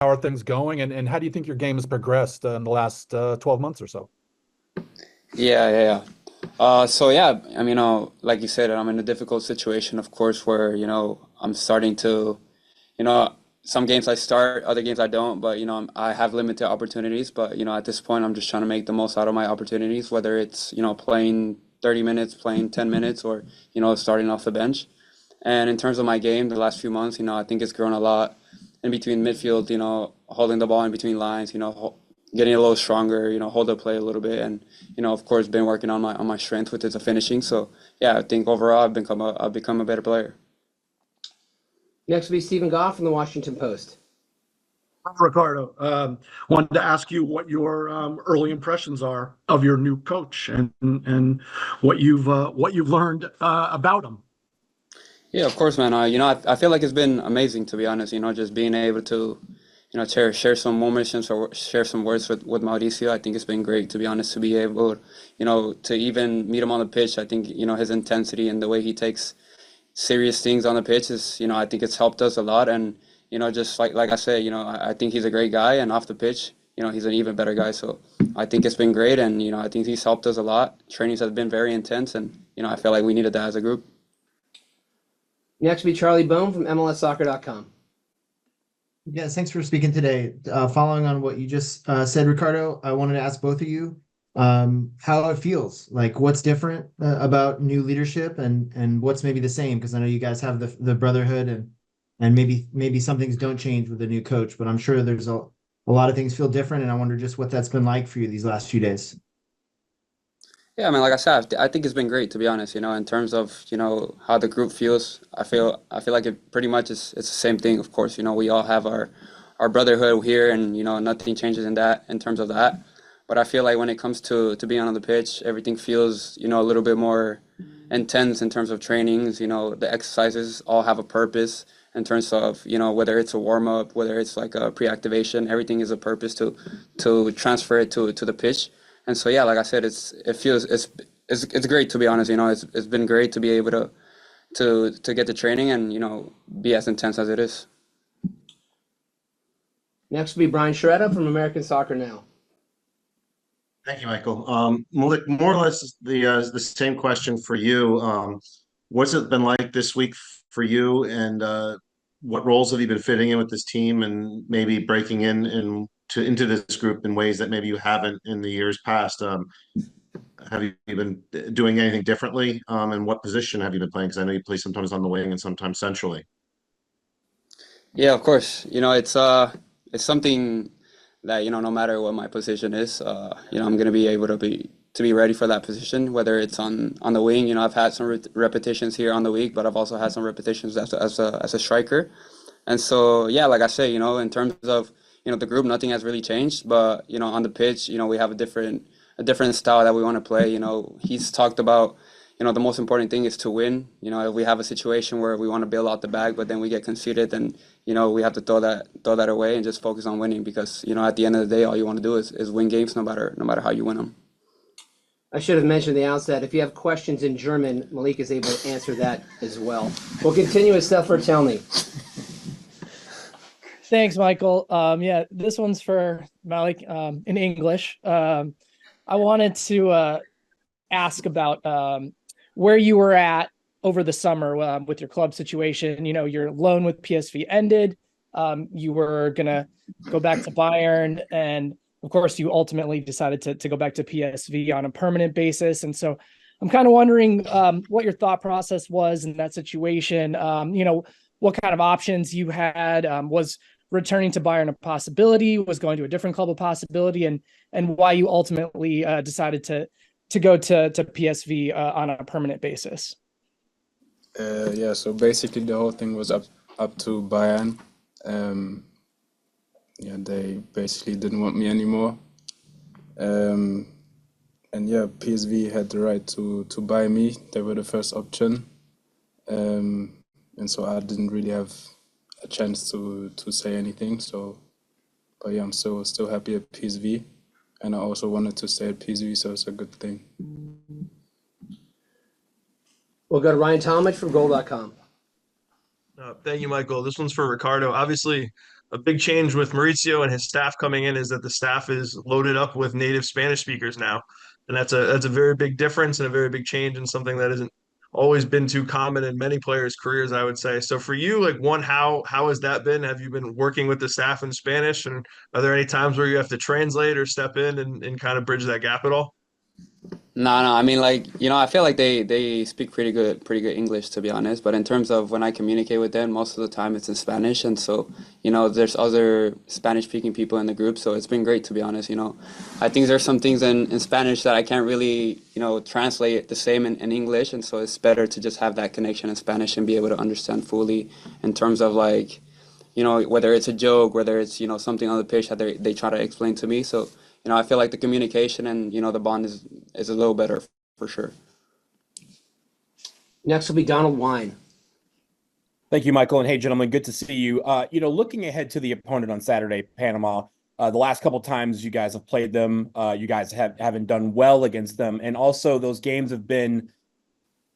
How are things going, and how do you think your game has progressed in the last 12 months or so? So yeah, I mean, like you said, I'm in a difficult situation, of course, where, I'm starting to, you know, some games I start, other games I don't, but, I have limited opportunities. But, at this point, I'm just trying to make the most out of my opportunities, whether it's, playing 30 minutes, playing 10 minutes, or, starting off the bench. And in terms of my game, the last few months, I think it's grown a lot in between midfield, holding the ball in between lines, getting a little stronger, hold up play a little bit, and of course, been working on my strength, which is the finishing. So yeah, I think overall I've become a better player. Next will be Stephen Goff from the Washington Post. Ricardo, wanted to ask you what your early impressions are of your new coach and what you've learned about him. Yeah, of course, man. I feel like it's been amazing, to be honest. Just being able to, share some moments and share some words with Mauricio. I think it's been great, to be honest, to be able, to even meet him on the pitch. I think, his intensity and the way he takes serious things on the pitch is, I think it's helped us a lot. And, just like I said, I think he's a great guy, and off the pitch, he's an even better guy. So I think it's been great, and, I think he's helped us a lot. Trainings have been very intense, and, I feel like we needed that as a group. Next will be Charlie Bone from MLSsoccer.com. Yes, thanks for speaking today. Following on what you just said, Ricardo, I wanted to ask both of you how it feels. Like, what's different about new leadership, and what's maybe the same? Because I know you guys have the brotherhood, and maybe some things don't change with a new coach, but I'm sure there's a lot of things feel different, and I wonder just what that's been like for you these last few days. Yeah, I mean, like I said, I think it's been great, to be honest. In terms of how the group feels, I feel like it pretty much it's the same thing. Of course, we all have our brotherhood here, and nothing changes in terms of that. But I feel like when it comes to being on the pitch, everything feels a little bit more intense in terms of trainings. The exercises all have a purpose in terms of whether it's a warm up, whether it's like a pre-activation, everything is a purpose to transfer it to the pitch. And so yeah, like I said, it's great, to be honest. It's been great to be able to get the training and be as intense as it is. Next will be Brian Sciaretta from American Soccer Now. Thank you, Michael. Malik, more or less the same question for you. What's it been like this week for you, and what roles have you been fitting in with this team, and maybe breaking into this group in ways that maybe you haven't in the years past? Have you been doing anything differently? And what position have you been playing? Because I know you play sometimes on the wing and sometimes centrally. Yeah, of course. It's something that no matter what my position is, I'm gonna be able to be ready for that position. Whether it's on the wing, I've had some repetitions here on the week, but I've also had some repetitions as a striker. And so yeah, like I say, in terms of the group, nothing has really changed. But on the pitch, we have a different style that we want to play. He's talked about the most important thing is to win. If we have a situation where we want to bail out the bag, but then we get conceded, then we have to throw that away and just focus on winning, because at the end of the day, all you want to do is win games, no matter how you win them. I should have mentioned at the outset, if you have questions in German, Malik is able to answer that as well. We'll continue with Steph Vertelny. Thanks, Michael. Yeah, this one's for Malik in English. I wanted to ask about where you were at over the summer with your club situation. Your loan with PSV ended. You were going to go back to Bayern, and of course, you ultimately decided to go back to PSV on a permanent basis. And so I'm kind of wondering what your thought process was in that situation. What kind of options you had. Was returning to Bayern a possibility? Was going to a different club a possibility? And why you ultimately decided to go to PSV on a permanent basis? Yeah, so basically the whole thing was up to Bayern. Yeah, they basically didn't want me anymore. And yeah, PSV had the right to buy me. They were the first option. And so I didn't really have a chance to say anything. So, but yeah, I'm still happy at PSV. And I also wanted to stay at PSV, so it's a good thing. We'll go to Ryan Talmadge from Goal.com. Thank you, Michael. This one's for Ricardo. Obviously, a big change with Mauricio and his staff coming in is that the staff is loaded up with native Spanish speakers now. And that's a very big difference and a very big change and something that isn't always been too common in many players' careers, I would say. So for you, like one, how has that been? Have you been working with the staff in Spanish? And are there any times where you have to translate or step in and kind of bridge that gap at all? No, I mean, like, I feel like they speak pretty good English, to be honest. But in terms of when I communicate with them, most of the time it's in Spanish. And so, there's other Spanish speaking people in the group. So it's been great, to be honest. I think there's some things in Spanish that I can't really, translate the same in English. And so it's better to just have that connection in Spanish and be able to understand fully in terms of like, whether it's a joke, whether it's, something on the pitch that they try to explain to me. So, I feel like the communication and, the bond is a little better for sure. Next will be Donald Wine. Thank you, Michael. And hey, gentlemen, good to see you. Looking ahead to the opponent on Saturday, Panama, the last couple times you guys have played them, you guys haven't done well against them. And also those games have been,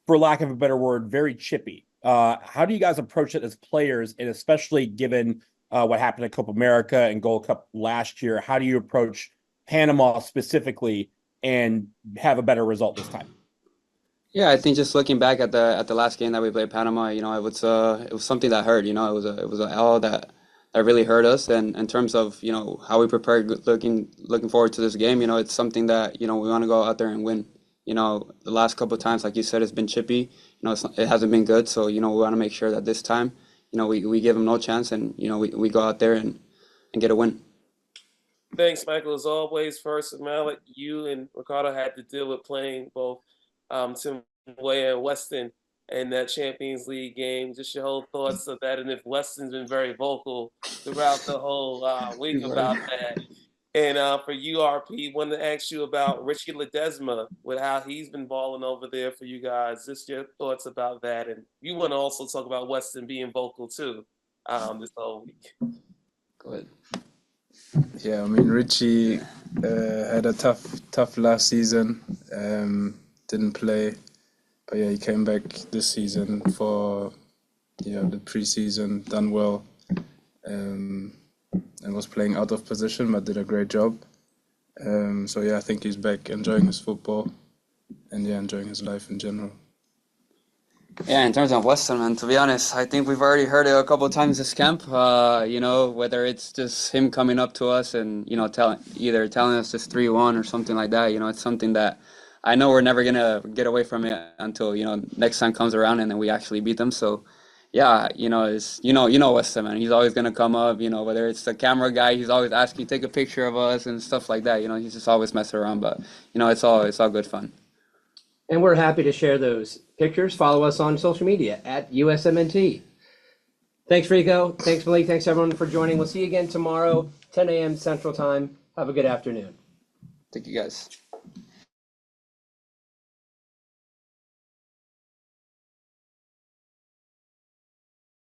for lack of a better word, very chippy. How do you guys approach it as players, and especially given what happened at Copa America and Gold Cup last year? How do you approach Panama specifically and have a better result this time? Yeah, I think just looking back at the last game that we played Panama, it was something that hurt. It was an L that really hurt us. And in terms of how we prepare, looking forward to this game, it's something that we want to go out there and win. The last couple of times, like you said, it's been chippy. It hasn't been good. So we want to make sure that this time, we give them no chance, and we go out there and get a win. Thanks, Michael. As always, first, Malik, you and Ricardo had to deal with playing both Tim Weah and Weston in that Champions League game. Just your whole thoughts of that, and if Weston's been very vocal throughout the whole week about that. And for you, RP, wanted to ask you about Richie Ledesma, with how he's been balling over there for you guys. Just your thoughts about that. And you want to also talk about Weston being vocal too this whole week. Go ahead. Yeah, I mean, Richie had a tough last season, didn't play, but yeah, he came back this season for the preseason, done well, and was playing out of position, but did a great job. So yeah, I think he's back enjoying his football and enjoying his life in general. Yeah, in terms of Weston, man, to be honest, I think we've already heard it a couple of times this camp. Whether it's just him coming up to us and telling us just 3-1 or something like that. It's something that I know we're never gonna get away from it until next time comes around and then we actually beat them. So yeah, it's Weston, man. He's always gonna come up. Whether it's the camera guy, he's always asking take a picture of us and stuff like that. He's just always messing around, but it's all good fun. And we're happy to share those pictures. Follow us on social media at USMNT. Thanks, Rico. Thanks, Malik. Thanks, everyone, for joining. We'll see you again tomorrow, 10 a.m. Central Time. Have a good afternoon. Thank you, guys.